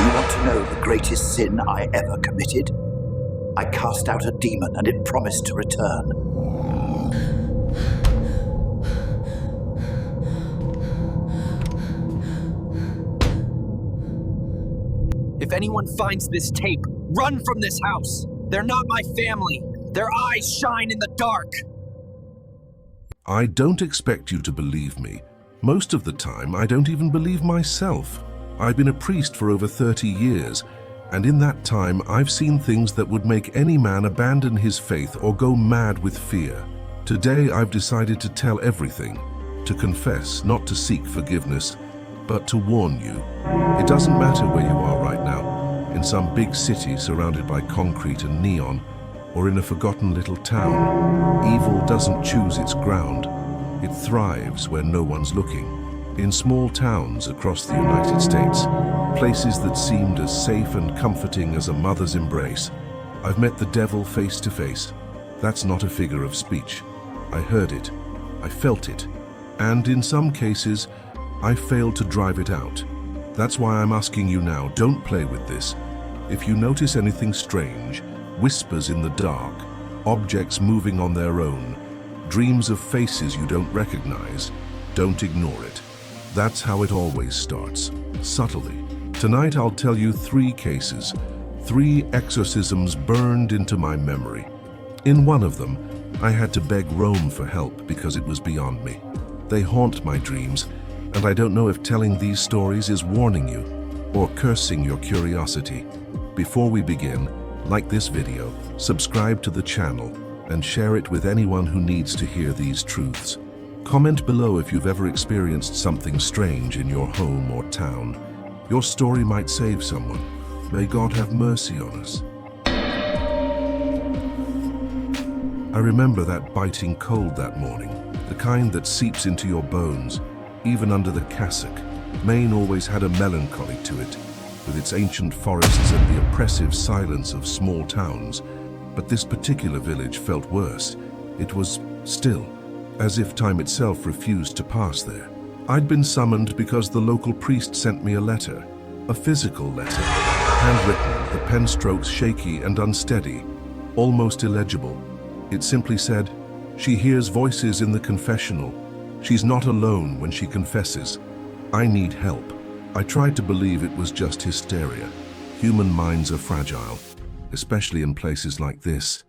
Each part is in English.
You want to know the greatest sin I ever committed? I cast out a demon and it promised to return. If anyone finds this tape, run from this house. They're not my family. Their eyes shine in the dark. I don't expect you to believe me. Most of the time, I don't even believe myself. I've been a priest for over 30 years, and in that time, I've seen things that would make any man abandon his faith or go mad with fear. Today, I've decided to tell everything, to confess, not to seek forgiveness, but to warn you. It doesn't matter where you are right now, in some big city surrounded by concrete and neon, or in a forgotten little town. Evil doesn't choose its ground. It thrives where no one's looking. In small towns across the United States, places that seemed as safe and comforting as a mother's embrace, I've met the devil face to face. That's not a figure of speech. I heard it, I felt it, and in some cases, I failed to drive it out. That's why I'm asking you now, don't play with this. If you notice anything strange, whispers in the dark, objects moving on their own, dreams of faces you don't recognize, don't ignore it. That's how it always starts, subtly. Tonight I'll tell you 3 cases, 3 exorcisms burned into my memory. In one of them, I had to beg Rome for help because it was beyond me. They haunt my dreams, and I don't know if telling these stories is warning you or cursing your curiosity. Before we begin, like this video, subscribe to the channel, and share it with anyone who needs to hear these truths. Comment below if you've ever experienced something strange in your home or town. Your story might save someone. May God have mercy on us. I remember that biting cold that morning, the kind that seeps into your bones, even under the cassock. Maine always had a melancholy to it, with its ancient forests and the oppressive silence of small towns. But this particular village felt worse. It was still, as if time itself refused to pass there. I'd been summoned because the local priest sent me a letter, a physical letter, handwritten, the pen strokes shaky and unsteady, almost illegible. It simply said, "She hears voices in the confessional. She's not alone when she confesses. I need help." I tried to believe it was just hysteria. Human minds are fragile, especially in places like this.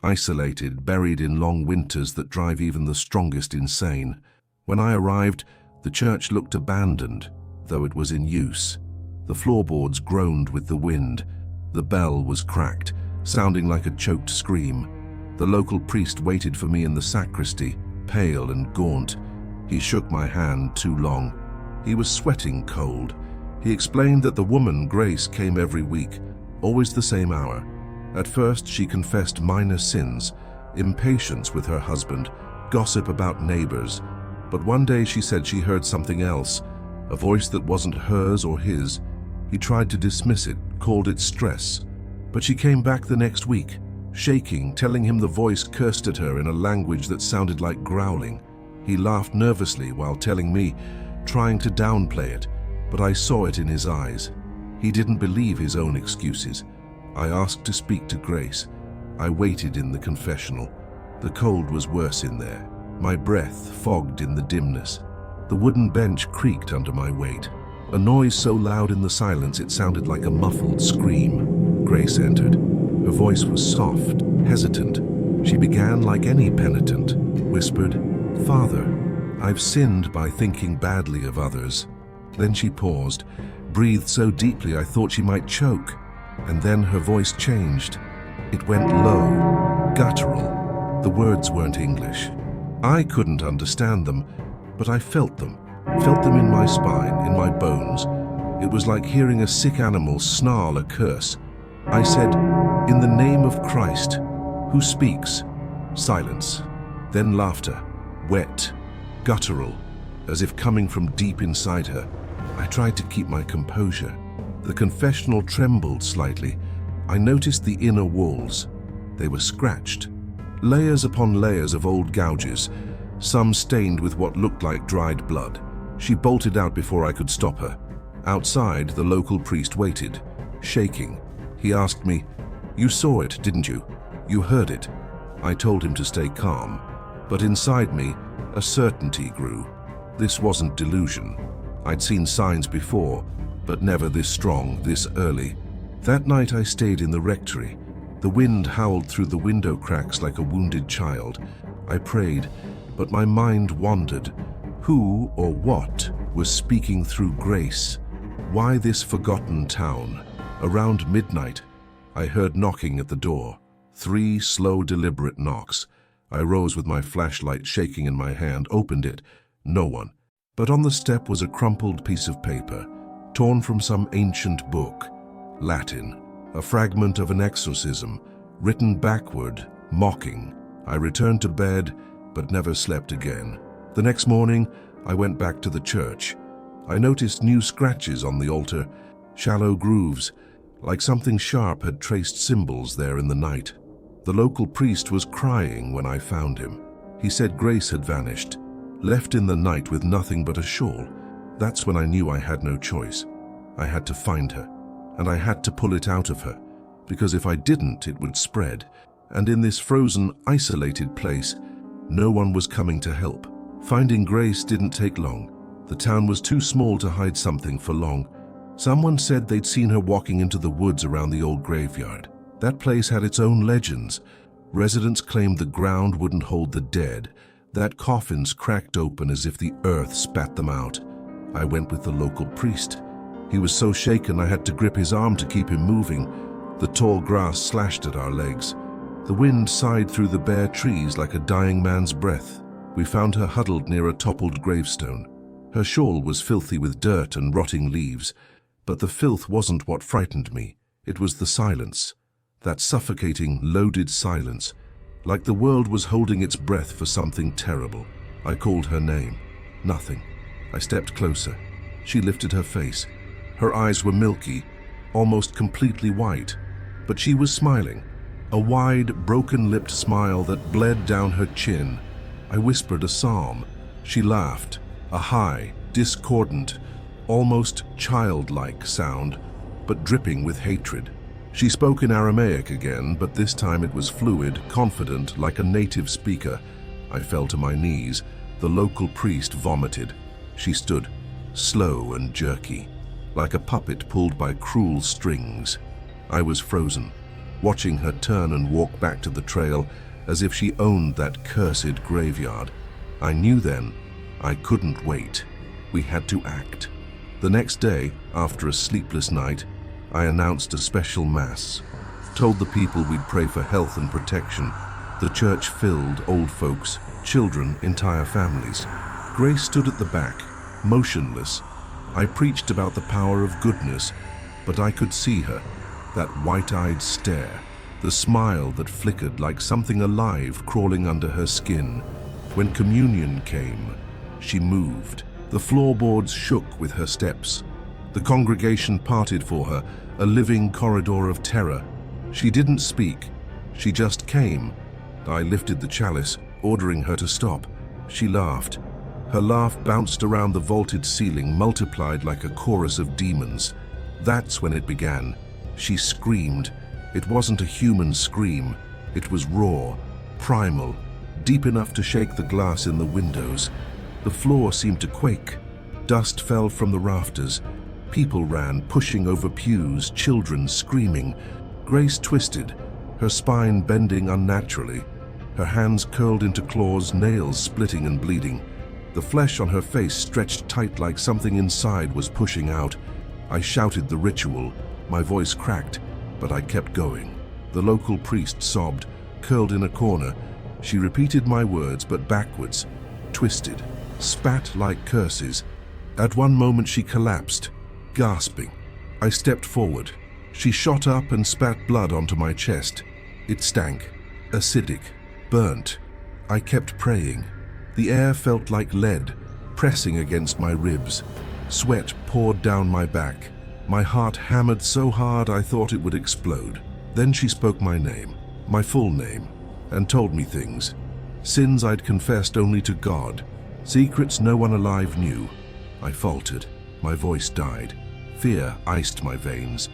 Isolated, buried in long winters that drive even the strongest insane. When I arrived, the church looked abandoned, though it was in use. The floorboards groaned with the wind. The bell was cracked, sounding like a choked scream. The local priest waited for me in the sacristy, pale and gaunt. He shook my hand too long. He was sweating cold. He explained that the woman, Grace, came every week, always the same hour. At first, she confessed minor sins, impatience with her husband, gossip about neighbors. But one day she said she heard something else, a voice that wasn't hers or his. He tried to dismiss it, called it stress. But she came back the next week, shaking, telling him the voice cursed at her in a language that sounded like growling. He laughed nervously while telling me, trying to downplay it, but I saw it in his eyes. He didn't believe his own excuses. I asked to speak to Grace. I waited in the confessional. The cold was worse in there. My breath fogged in the dimness. The wooden bench creaked under my weight. A noise so loud in the silence it sounded like a muffled scream. Grace entered. Her voice was soft, hesitant. She began like any penitent, whispered, "Father, I've sinned by thinking badly of others." Then she paused, breathed so deeply I thought she might choke. And then her voice changed. It went low, guttural. The words weren't English. I couldn't understand them, but I felt them in my spine, in my bones. It was like hearing a sick animal snarl a curse. I said, "In the name of Christ, who speaks?" Silence, then laughter, wet, guttural, as if coming from deep inside her. I tried to keep my composure. The confessional trembled slightly. I noticed the inner walls. They were scratched. Layers upon layers of old gouges, some stained with what looked like dried blood. She bolted out before I could stop her. Outside, the local priest waited, shaking. He asked me, "You saw it, didn't you? You heard it?" I told him to stay calm, but inside me, a certainty grew. This wasn't delusion. I'd seen signs before, but never this strong, this early. That night I stayed in the rectory. The wind howled through the window cracks like a wounded child. I prayed, but my mind wandered. Who or what was speaking through grace? Why this forgotten town? Around midnight, I heard knocking at the door. 3 slow, deliberate knocks. I rose with my flashlight shaking in my hand, opened it. No one. But on the step was a crumpled piece of paper, torn from some ancient book. Latin. A fragment of an exorcism, written backward, mocking. I returned to bed, but never slept again. The next morning, I went back to the church. I noticed new scratches on the altar, shallow grooves, like something sharp had traced symbols there in the night. The local priest was crying when I found him. He said Grace had vanished, left in the night with nothing but a shawl. That's when I knew I had no choice. I had to find her, and I had to pull it out of her, because if I didn't, it would spread. And in this frozen, isolated place, no one was coming to help. Finding Grace didn't take long. The town was too small to hide something for long. Someone said they'd seen her walking into the woods around the old graveyard. That place had its own legends. Residents claimed the ground wouldn't hold the dead, that coffins cracked open as if the earth spat them out. I went with the local priest. He was so shaken I had to grip his arm to keep him moving. The tall grass slashed at our legs. The wind sighed through the bare trees like a dying man's breath. We found her huddled near a toppled gravestone. Her shawl was filthy with dirt and rotting leaves, but the filth wasn't what frightened me. It was the silence. That suffocating, loaded silence, like the world was holding its breath for something terrible. I called her name. Nothing. I stepped closer. She lifted her face. Her eyes were milky, almost completely white, but she was smiling, a wide, broken-lipped smile that bled down her chin. I whispered a psalm. She laughed, a high, discordant, almost childlike sound, but dripping with hatred. She spoke in Aramaic again, but this time it was fluid, confident, like a native speaker. I fell to my knees. The local priest vomited. She stood, slow and jerky, like a puppet pulled by cruel strings. I was frozen, watching her turn and walk back to the trail as if she owned that cursed graveyard. I knew then I couldn't wait. We had to act. The next day, after a sleepless night, I announced a special mass, told the people we'd pray for health and protection. The church filled, old folks, children, entire families. Grace stood at the back, motionless. I preached about the power of goodness, but I could see her, that white-eyed stare, the smile that flickered like something alive crawling under her skin. When communion came, she moved. The floorboards shook with her steps. The congregation parted for her, a living corridor of terror. She didn't speak. She just came. I lifted the chalice, ordering her to stop. She laughed. Her laugh bounced around the vaulted ceiling, multiplied like a chorus of demons. That's when it began. She screamed. It wasn't a human scream. It was raw, primal, deep enough to shake the glass in the windows. The floor seemed to quake. Dust fell from the rafters. People ran, pushing over pews, children screaming. Grace twisted, her spine bending unnaturally. Her hands curled into claws, nails splitting and bleeding. The flesh on her face stretched tight like something inside was pushing out. I shouted the ritual. My voice cracked, but I kept going. The local priest sobbed, curled in a corner. She repeated my words, but backwards, twisted, spat like curses. At one moment she collapsed, gasping. I stepped forward. She shot up and spat blood onto my chest. It stank, acidic, burnt. I kept praying. The air felt like lead, pressing against my ribs. Sweat poured down my back. My heart hammered so hard I thought it would explode. Then she spoke my name, my full name, and told me things. Sins I'd confessed only to God. Secrets no one alive knew. I faltered. My voice died. Fear iced my veins.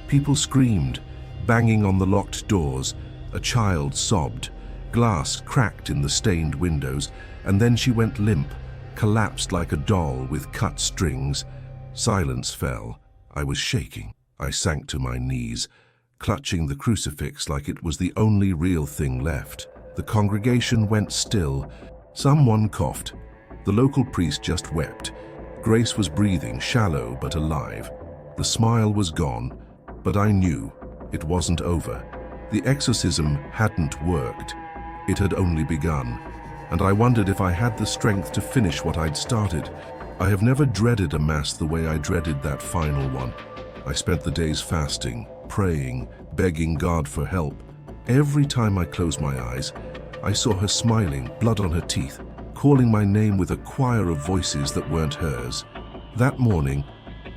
People screamed, banging on the locked doors. A child sobbed. Glass cracked in the stained windows, and then she went limp, collapsed like a doll with cut strings. Silence fell. I was shaking. I sank to my knees, clutching the crucifix like it was the only real thing left. The congregation went still. Someone coughed. The local priest just wept. Grace was breathing, shallow but alive. The smile was gone, but I knew it wasn't over. The exorcism hadn't worked. It had only begun, and I wondered if I had the strength to finish what I'd started. I have never dreaded a mass the way I dreaded that final one. I spent the days fasting, praying, begging God for help. Every time I closed my eyes, I saw her smiling, blood on her teeth, calling my name with a choir of voices that weren't hers. That morning,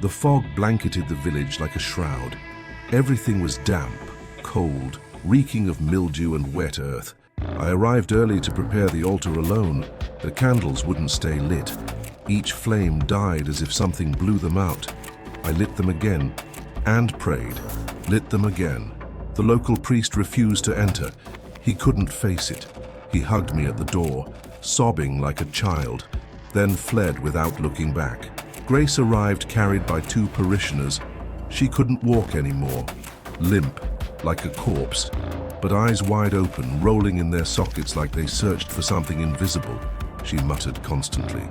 the fog blanketed the village like a shroud. Everything was damp, cold, reeking of mildew and wet earth. I arrived early to prepare the altar alone. The candles wouldn't stay lit. Each flame died as if something blew them out. I lit them again and prayed, lit them again. The local priest refused to enter. He couldn't face it. He hugged me at the door, sobbing like a child, then fled without looking back. Grace arrived carried by 2 parishioners. She couldn't walk anymore, limp, like a corpse, but eyes wide open, rolling in their sockets like they searched for something invisible. She muttered constantly,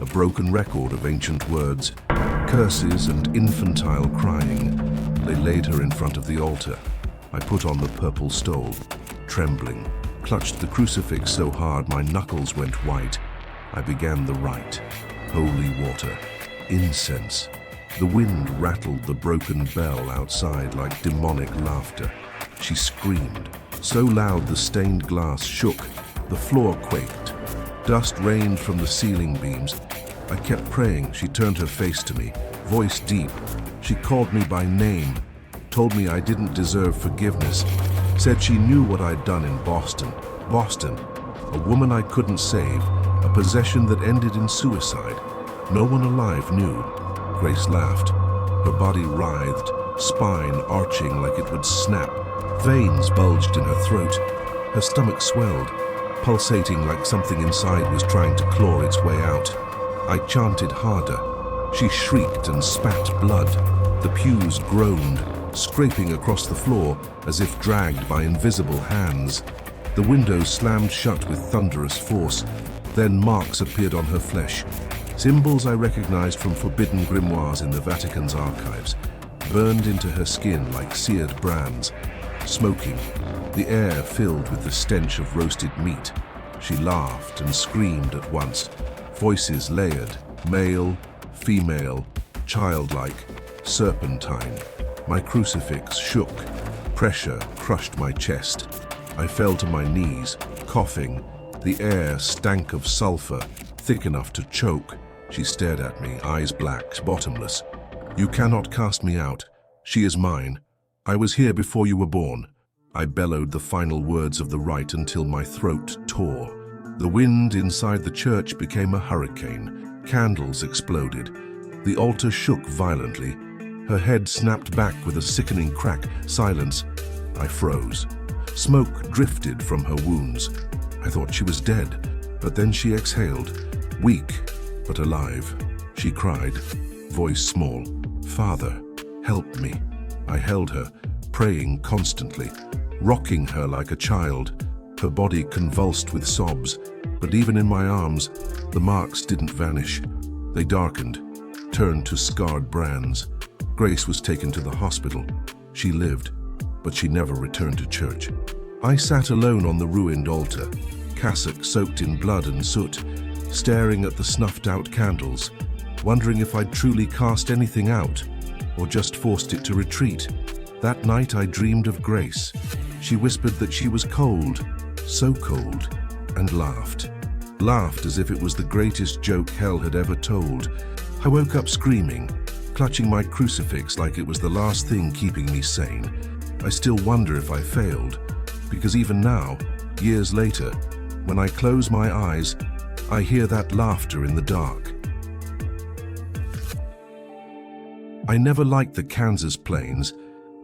a broken record of ancient words, curses and infantile crying. They laid her in front of the altar. I put on the purple stole, trembling, clutched the crucifix so hard my knuckles went white. I began the rite. Holy water, incense. The wind rattled the broken bell outside like demonic laughter. She screamed, so loud the stained glass shook. The floor quaked. Dust rained from the ceiling beams. I kept praying. She turned her face to me, voice deep. She called me by name, told me I didn't deserve forgiveness, said she knew what I'd done in Boston. Boston, a woman I couldn't save, a possession that ended in suicide. No one alive knew. Grace laughed. Her body writhed, spine arching like it would snap. Veins bulged in her throat. Her stomach swelled, pulsating like something inside was trying to claw its way out. I chanted harder. She shrieked and spat blood. The pews groaned, scraping across the floor as if dragged by invisible hands. The windows slammed shut with thunderous force. Then marks appeared on her flesh. Symbols I recognized from forbidden grimoires in the Vatican's archives, burned into her skin like seared brands. Smoking, the air filled with the stench of roasted meat. She laughed and screamed at once. Voices layered, male, female, childlike, serpentine. My crucifix shook. Pressure crushed my chest. I fell to my knees, coughing. The air stank of sulfur, thick enough to choke. She stared at me, eyes black, bottomless. You cannot cast me out. She is mine. I was here before you were born. I bellowed the final words of the rite until my throat tore. The wind inside the church became a hurricane. Candles exploded. The altar shook violently. Her head snapped back with a sickening crack. Silence. I froze. Smoke drifted from her wounds. I thought she was dead, but then she exhaled, weak but alive. She cried, voice small, "Father, help me." I held her, praying constantly, rocking her like a child. Her body convulsed with sobs, but even in my arms, the marks didn't vanish. They darkened, turned to scarred brands. Grace was taken to the hospital. She lived, but she never returned to church. I sat alone on the ruined altar, cassock soaked in blood and soot, staring at the snuffed-out candles, wondering if I'd truly cast anything out, or just forced it to retreat. That night I dreamed of Grace. She whispered that she was cold, so cold, and laughed. Laughed as if it was the greatest joke hell had ever told. I woke up screaming, clutching my crucifix like it was the last thing keeping me sane. I still wonder if I failed, because even now, years later, when I close my eyes, I hear that laughter in the dark. I never liked the Kansas plains.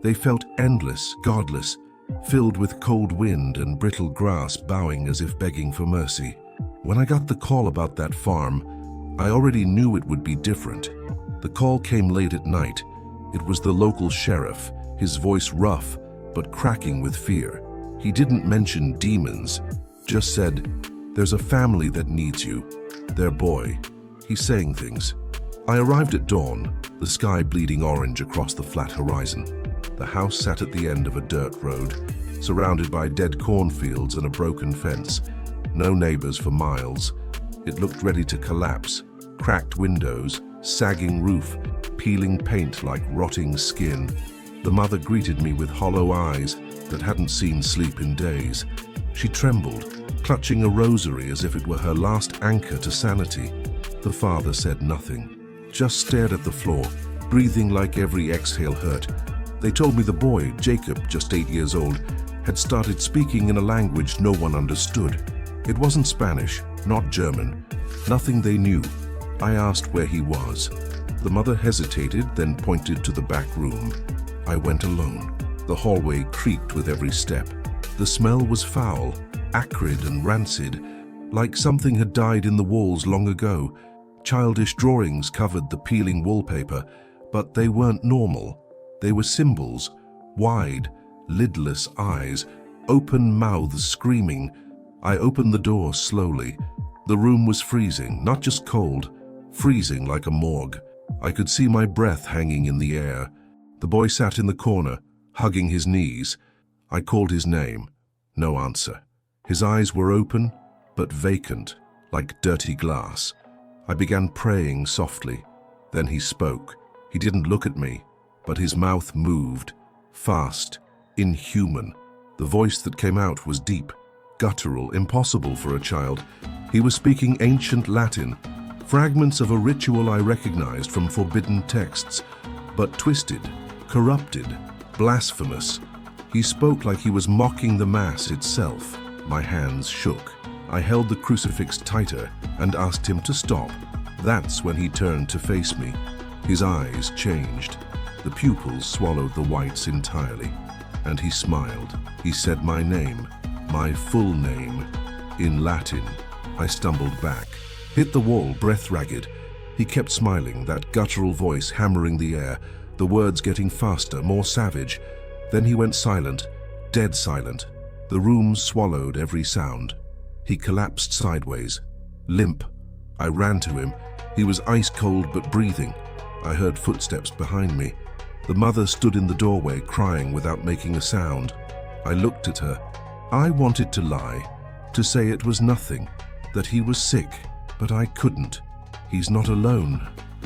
They felt endless, godless, filled with cold wind and brittle grass bowing as if begging for mercy. When I got the call about that farm, I already knew it would be different. The call came late at night. It was the local sheriff, his voice rough but cracking with fear. He didn't mention demons, just said, "There's a family that needs you. Their boy." He's saying things. I arrived at dawn, the sky bleeding orange across the flat horizon. The house sat at the end of a dirt road, surrounded by dead cornfields and a broken fence. No neighbors for miles. It looked ready to collapse. Cracked windows, sagging roof, peeling paint like rotting skin. The mother greeted me with hollow eyes that hadn't seen sleep in days. She trembled, clutching a rosary as if it were her last anchor to sanity. The father said nothing, just stared at the floor, breathing like every exhale hurt. They told me the boy, Jacob, just 8 years old, had started speaking in a language no one understood. It wasn't Spanish, not German, nothing they knew. I asked where he was. The mother hesitated, then pointed to the back room. I went alone. The hallway creaked with every step. The smell was foul, acrid and rancid, like something had died in the walls long ago. Childish drawings covered the peeling wallpaper, but they weren't normal. They were symbols, wide, lidless eyes, open mouths screaming. I opened the door slowly. The room was freezing, not just cold, freezing like a morgue. I could see my breath hanging in the air. The boy sat in the corner, hugging his knees. I called his name. No answer. His eyes were open, but vacant, like dirty glass. I began praying softly. Then he spoke. He didn't look at me, but his mouth moved, fast, inhuman. The voice that came out was deep, guttural, impossible for a child. He was speaking ancient Latin, fragments of a ritual I recognized from forbidden texts, but twisted, corrupted, blasphemous. He spoke like he was mocking the Mass itself. My hands shook. I held the crucifix tighter and asked him to stop. That's when he turned to face me. His eyes changed. The pupils swallowed the whites entirely. And he smiled. He said my name, my full name, in Latin. I stumbled back, hit the wall, breath ragged. He kept smiling, that guttural voice hammering the air, the words getting faster, more savage. Then he went silent, dead silent. The room swallowed every sound. He collapsed sideways, limp. I ran to him. He was ice cold but breathing. I heard footsteps behind me. The mother stood in the doorway, crying without making a sound. I looked at her. I wanted to lie, to say it was nothing, that he was sick, but I couldn't. "He's not alone,"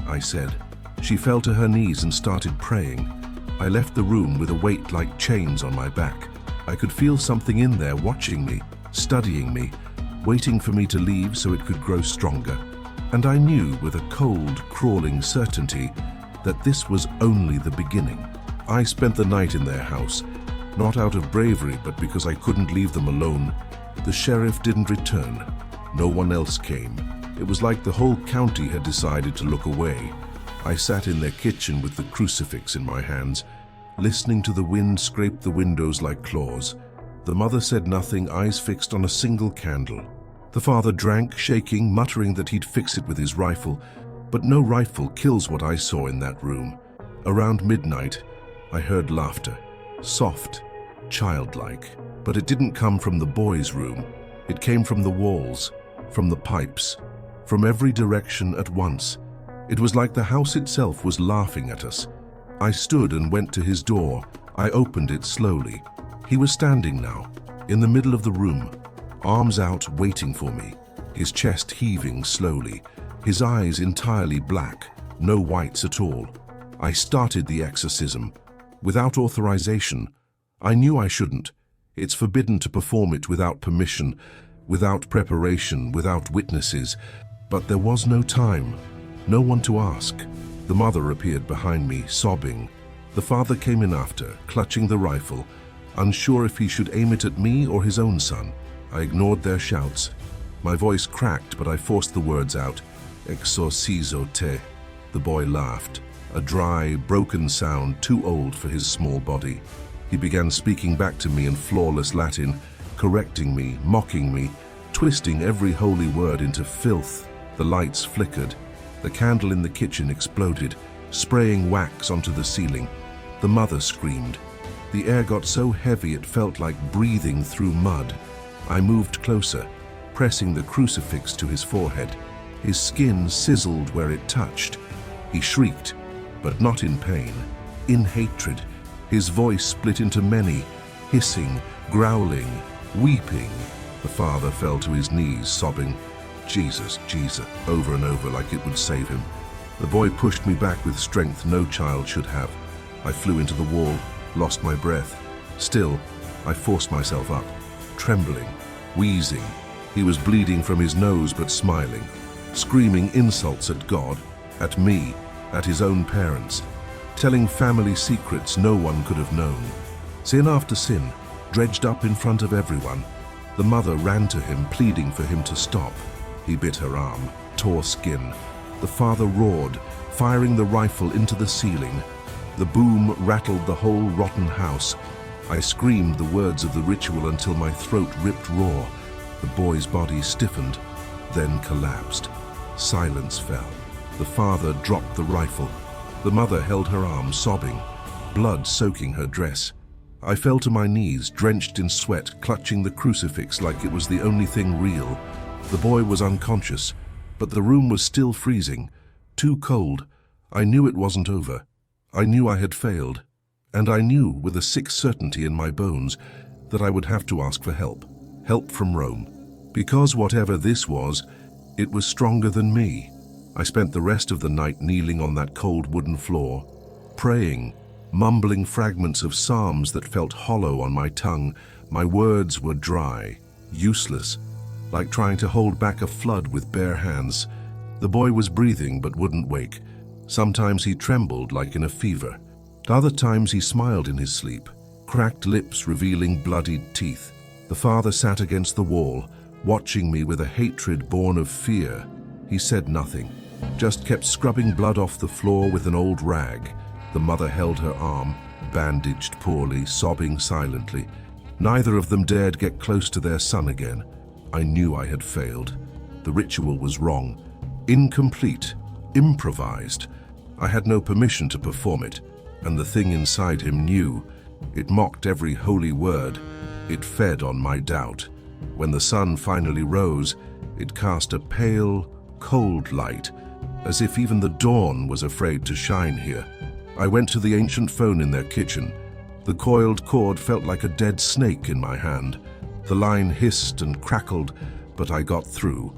I said. She fell to her knees and started praying. I left the room with a weight like chains on my back. I could feel something in there watching me, studying me, waiting for me to leave so it could grow stronger. And I knew with a cold, crawling certainty that this was only the beginning. I spent the night in their house, not out of bravery, but because I couldn't leave them alone. The sheriff didn't return. No one else came. It was like the whole county had decided to look away. I sat in their kitchen with the crucifix in my hands, listening to the wind scrape the windows like claws. The mother said nothing, eyes fixed on a single candle. The father drank, shaking, muttering that he'd fix it with his rifle. But no rifle kills what I saw in that room. Around midnight, I heard laughter. Soft, childlike. But it didn't come from the boys' room. It came from the walls, from the pipes, from every direction at once. It was like the house itself was laughing at us. I stood and went to his door. I opened it slowly. He was standing now, in the middle of the room, arms out, waiting for me, his chest heaving slowly, his eyes entirely black, no whites at all. I started the exorcism. Without authorization. I knew I shouldn't. It's forbidden to perform it without permission, without preparation, without witnesses. But there was no time, no one to ask. The mother appeared behind me, sobbing. The father came in after, clutching the rifle, unsure if he should aim it at me or his own son. I ignored their shouts. My voice cracked, but I forced the words out. Exorcizo te. The boy laughed. a dry, broken sound too old for his small body. He began speaking back to me in flawless Latin, correcting me, mocking me, twisting every holy word into filth. The lights flickered. The candle in the kitchen exploded, spraying wax onto the ceiling. The mother screamed. The air got so heavy it felt like breathing through mud. I moved closer, pressing the crucifix to his forehead. His skin sizzled where it touched. He shrieked, but not in pain, in hatred. His voice split into many, hissing, growling, weeping. The father fell to his knees, sobbing, "Jesus, Jesus," over and over like it would save him. The boy pushed me back with strength no child should have. I flew into the wall, lost my breath. Still, I forced myself up, trembling, wheezing. He was bleeding from his nose but smiling, screaming insults at God, at me, at his own parents, telling family secrets no one could have known. Sin after sin, dredged up in front of everyone. The mother ran to him, pleading for him to stop. He bit her arm, tore skin. The father roared, firing the rifle into the ceiling. The boom rattled the whole rotten house. I screamed the words of the ritual until my throat ripped raw. The boy's body stiffened, then collapsed. Silence fell. The father dropped the rifle. The mother held her arm, sobbing, blood soaking her dress. I fell to my knees, drenched in sweat, clutching the crucifix like it was the only thing real. The boy was unconscious, but the room was still freezing, too cold. I knew it wasn't over. I knew I had failed, and I knew with a sick certainty in my bones that I would have to ask for help from Rome. Because whatever this was, it was stronger than me. I spent the rest of the night kneeling on that cold wooden floor, praying, mumbling fragments of psalms that felt hollow on my tongue. My words were dry, useless, like trying to hold back a flood with bare hands. The boy was breathing but wouldn't wake. Sometimes he trembled like in a fever. Other times he smiled in his sleep, cracked lips revealing bloodied teeth. The father sat against the wall, watching me with a hatred born of fear. He said nothing, just kept scrubbing blood off the floor with an old rag. The mother held her arm, bandaged poorly, sobbing silently. Neither of them dared get close to their son again. I knew I had failed. The ritual was wrong, incomplete, improvised. I had no permission to perform it, and the thing inside him knew. It mocked every holy word. It fed on my doubt. When the sun finally rose, it cast a pale, cold light, as if even the dawn was afraid to shine here. I went to the ancient phone in their kitchen. The coiled cord felt like a dead snake in my hand. The line hissed and crackled, but I got through.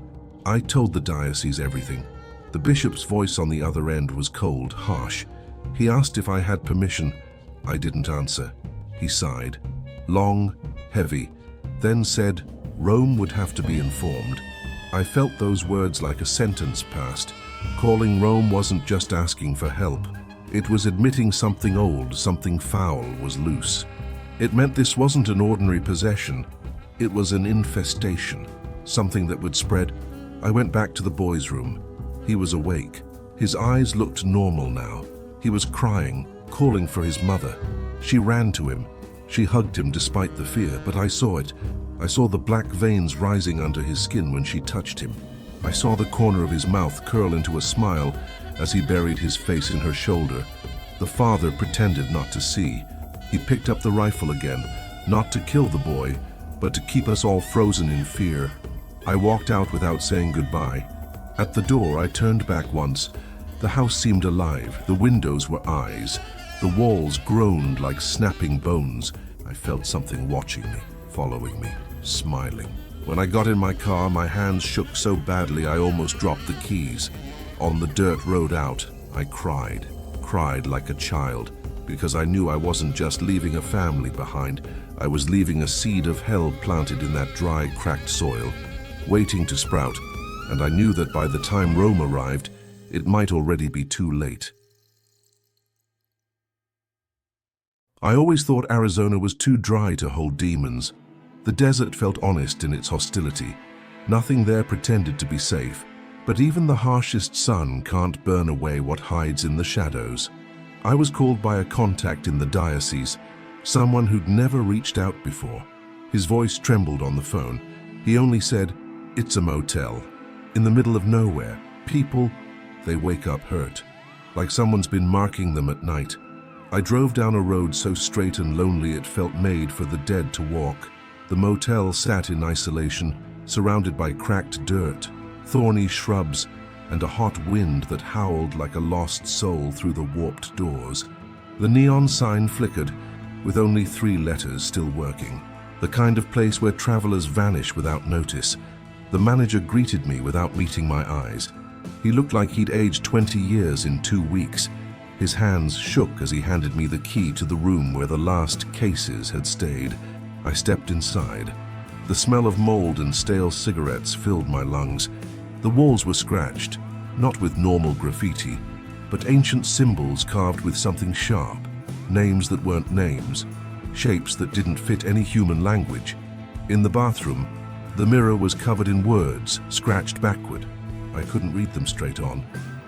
I told the diocese everything. The bishop's voice on the other end was cold, harsh. He asked if I had permission. I didn't answer. He sighed, long, heavy, then said Rome would have to be informed. I felt those words like a sentence passed. Calling Rome wasn't just asking for help. It was admitting something old, something foul was loose. It meant this wasn't an ordinary possession. It was an infestation, something that would spread. I went back to the boy's room. He was awake. His eyes looked normal now. He was crying, calling for his mother. She ran to him. She hugged him despite the fear, but I saw it. I saw the black veins rising under his skin when she touched him. I saw the corner of his mouth curl into a smile as he buried his face in her shoulder. The father pretended not to see. He picked up the rifle again, not to kill the boy, but to keep us all frozen in fear. I walked out without saying goodbye. At the door, I turned back once. The house seemed alive. The windows were eyes. The walls groaned like snapping bones. I felt something watching me, following me, smiling. When I got in my car, my hands shook so badly I almost dropped the keys. On the dirt road out, I cried like a child, because I knew I wasn't just leaving a family behind. I was leaving a seed of hell planted in that dry, cracked soil, waiting to sprout, and I knew that by the time Rome arrived, it might already be too late. I always thought Arizona was too dry to hold demons. The desert felt honest in its hostility. Nothing there pretended to be safe, But even the harshest sun can't burn away what hides in the shadows. I was called by a contact in the diocese, someone who'd never reached out before. His voice trembled on the phone. He only said, "It's a motel. In the middle of nowhere. People, they wake up hurt. Like someone's been marking them at night." I drove down a road so straight and lonely it felt made for the dead to walk. The motel sat in isolation, surrounded by cracked dirt, thorny shrubs, and a hot wind that howled like a lost soul through the warped doors. The neon sign flickered, with only 3 letters still working. The kind of place where travelers vanish without notice. The manager greeted me without meeting my eyes. He looked like he'd aged 20 years in 2 weeks. His hands shook as he handed me the key to the room where the last cases had stayed. I stepped inside. The smell of mold and stale cigarettes filled my lungs. The walls were scratched, not with normal graffiti, but ancient symbols carved with something sharp, names that weren't names, shapes that didn't fit any human language. In the bathroom, the mirror was covered in words, scratched backward. I couldn't read them straight on,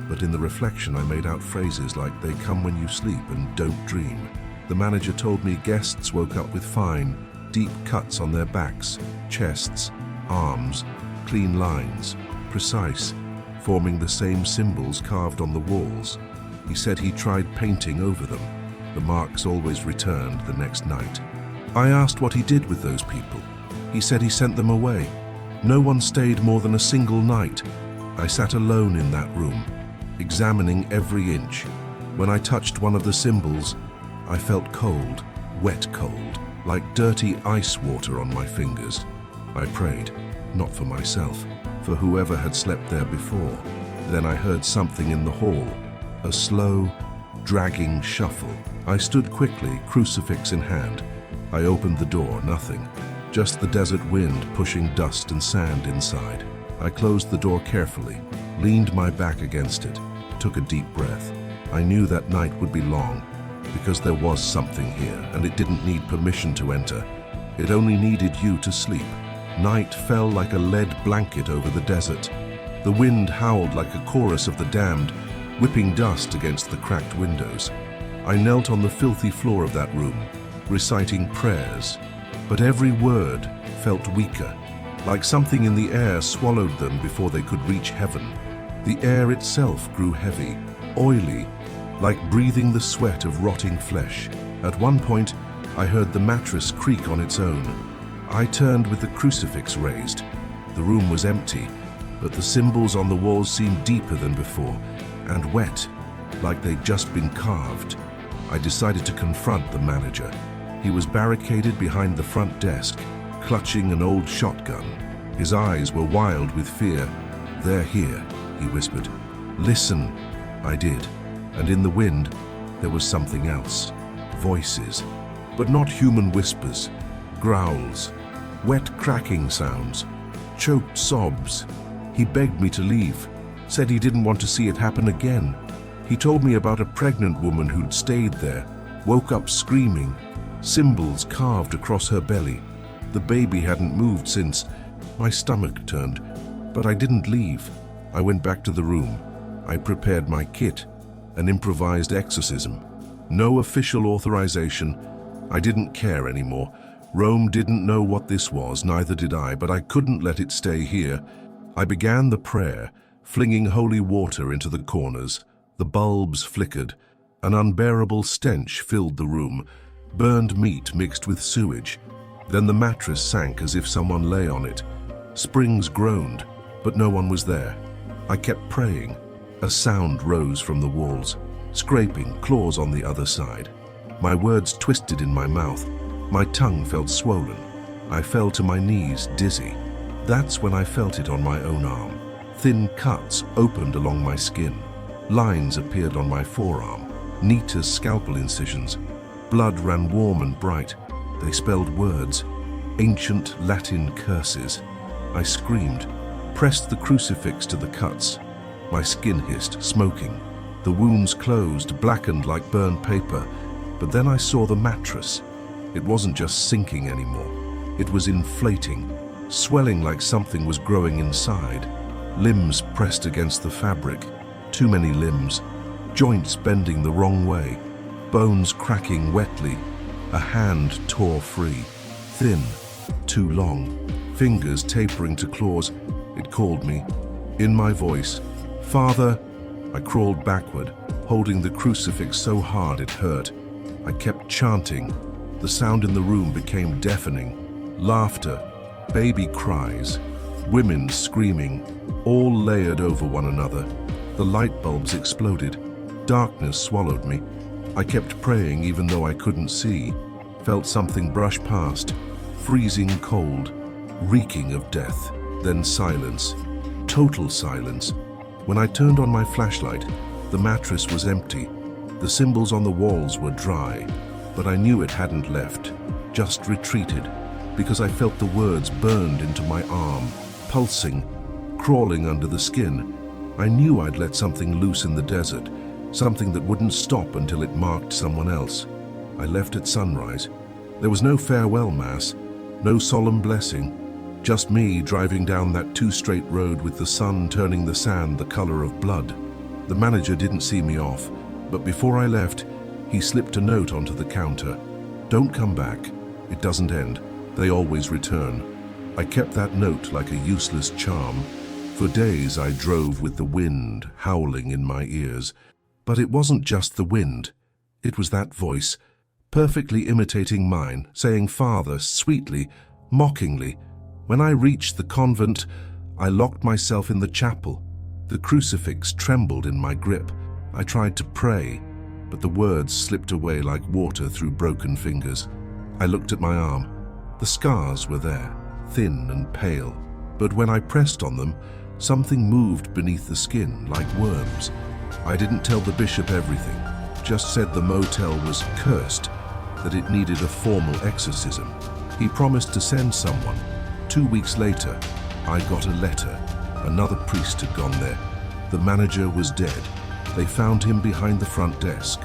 but in the reflection I made out phrases like "they come when you sleep" and "don't dream." The manager told me guests woke up with fine, deep cuts on their backs, chests, arms, clean lines, precise, forming the same symbols carved on the walls. He said he tried painting over them. The marks always returned the next night. I asked what he did with those people. He said he sent them away. No one stayed more than a single night. I sat alone in that room, examining every inch. When I touched one of the symbols, I felt cold, wet cold, like dirty ice water on my fingers. I prayed, not for myself, for whoever had slept there before. Then I heard something in the hall, a slow, dragging shuffle. I stood quickly, crucifix in hand. I opened the door, nothing, just the desert wind pushing dust and sand inside. I closed the door carefully, leaned my back against it, took a deep breath. I knew that night would be long, because there was something here, and it didn't need permission to enter. It only needed you to sleep. Night fell like a lead blanket over the desert. The wind howled like a chorus of the damned, whipping dust against the cracked windows. I knelt on the filthy floor of that room, reciting prayers, but every word felt weaker, like something in the air swallowed them before they could reach heaven. The air itself grew heavy, oily, like breathing the sweat of rotting flesh. At one point, I heard the mattress creak on its own. I turned with the crucifix raised. The room was empty, but the symbols on the walls seemed deeper than before, and wet, like they'd just been carved. I decided to confront the manager. He was barricaded behind the front desk, clutching an old shotgun. His eyes were wild with fear. "They're here," he whispered. "Listen." I did, and in the wind, there was something else. Voices, but not human whispers. Growls, wet cracking sounds, choked sobs. He begged me to leave, said he didn't want to see it happen again. He told me about a pregnant woman who'd stayed there, woke up screaming, symbols carved across her belly. The baby hadn't moved since. My stomach turned, but I didn't leave. I went back to the room. I prepared my kit, an improvised exorcism. No official authorization. I didn't care anymore. Rome didn't know what this was, neither did I, but I couldn't let it stay here. I began the prayer, flinging holy water into the corners. The bulbs flickered. An unbearable stench filled the room, burned meat mixed with sewage. Then the mattress sank as if someone lay on it. Springs groaned, but no one was there. I kept praying. A sound rose from the walls, scraping, claws on the other side. My words twisted in my mouth. My tongue felt swollen. I fell to my knees, dizzy. That's when I felt it on my own arm. Thin cuts opened along my skin. Lines appeared on my forearm, neat as scalpel incisions. Blood ran warm and bright. They spelled words, ancient Latin curses. I screamed, pressed the crucifix to the cuts. My skin hissed, smoking. The wounds closed, blackened like burned paper. But then I saw the mattress. It wasn't just sinking anymore. It was inflating, swelling like something was growing inside. limbs pressed against the fabric, too many limbs, joints bending the wrong way, bones cracking wetly, a hand tore free, thin, too long, fingers tapering to claws. It called me. In my voice, "Father!" I crawled backward, holding the crucifix so hard it hurt. I kept chanting. The sound in the room became deafening. Laughter, baby cries, women screaming, all layered over one another. The light bulbs exploded. Darkness swallowed me. I kept praying even though I couldn't see. Felt something brush past, freezing cold, reeking of death. Then silence, total silence. When I turned on my flashlight, the mattress was empty. The symbols on the walls were dry, but I knew it hadn't left, just retreated, because I felt the words burned into my arm, pulsing, crawling under the skin. I knew I'd let something loose in the desert, something that wouldn't stop until it marked someone else. I left at sunrise. There was no farewell mass, no solemn blessing, just me driving down that two-straight road with the sun turning the sand the color of blood. The manager didn't see me off, but before I left, he slipped a note onto the counter. "Don't come back. It doesn't end. They always return." I kept that note like a useless charm. For days I drove with the wind howling in my ears. But it wasn't just the wind. It was that voice, perfectly imitating mine, saying "Father" sweetly, mockingly. When I reached the convent, I locked myself in the chapel. The crucifix trembled in my grip. I tried to pray, but the words slipped away like water through broken fingers. I looked at my arm. The scars were there, thin and pale, but when I pressed on them, something moved beneath the skin like worms. I didn't tell the bishop everything, just said the motel was cursed, that it needed a formal exorcism. He promised to send someone. 2 weeks later, I got a letter. Another priest had gone there. The manager was dead. They found him behind the front desk.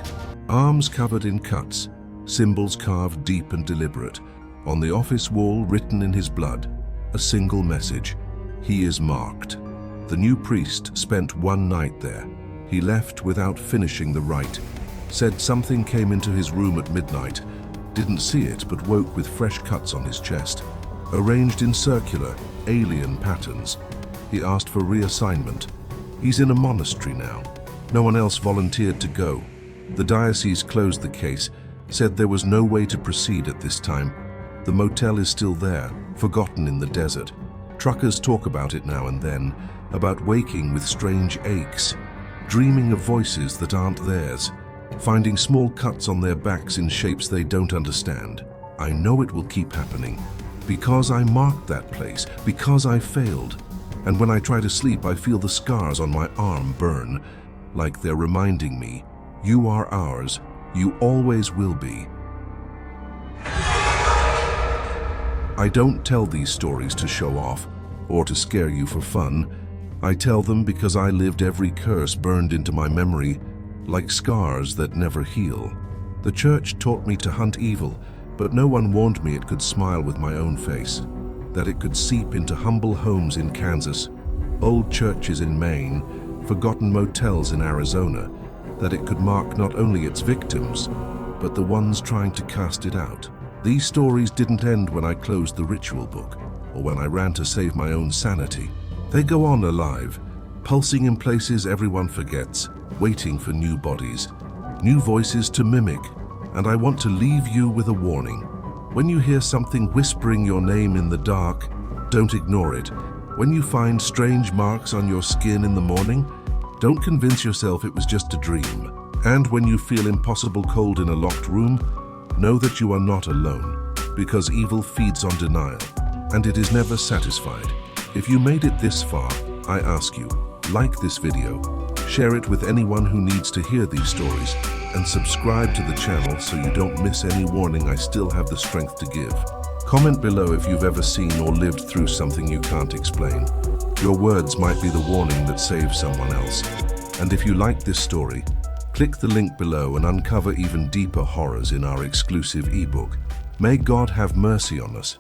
Arms covered in cuts, symbols carved deep and deliberate. On the office wall, written in his blood, a single message: "He is marked." The new priest spent one night there. He left without finishing the rite. Said something came into his room at midnight. Didn't see it, but woke with fresh cuts on his chest, arranged in circular, alien patterns. He asked for reassignment. He's in a monastery now. No one else volunteered to go. The diocese closed the case, said there was no way to proceed at this time. The motel is still there, forgotten in the desert. Truckers talk about it now and then, about waking with strange aches, dreaming of voices that aren't theirs, finding small cuts on their backs in shapes they don't understand. I know it will keep happening, because I marked that place, because I failed. And when I try to sleep, I feel the scars on my arm burn, like they're reminding me, "You are ours, you always will be." I don't tell these stories to show off, or to scare you for fun. I tell them because I lived every curse burned into my memory, like scars that never heal. The church taught me to hunt evil, but no one warned me it could smile with my own face, that it could seep into humble homes in Kansas, old churches in Maine, forgotten motels in Arizona, that it could mark not only its victims, but the ones trying to cast it out. These stories didn't end when I closed the ritual book, or when I ran to save my own sanity. They go on alive, pulsing in places everyone forgets, waiting for new bodies, new voices to mimic. And I want to leave you with a warning. When you hear something whispering your name in the dark, don't ignore it. When you find strange marks on your skin in the morning, don't convince yourself it was just a dream. And when you feel impossible cold in a locked room, know that you are not alone, because evil feeds on denial, and it is never satisfied. If you made it this far, I ask you, like this video, share it with anyone who needs to hear these stories, and subscribe to the channel so you don't miss any warning I still have the strength to give. Comment below if you've ever seen or lived through something you can't explain. Your words might be the warning that saves someone else. And if you like this story, click the link below and uncover even deeper horrors in our exclusive ebook. May God have mercy on us.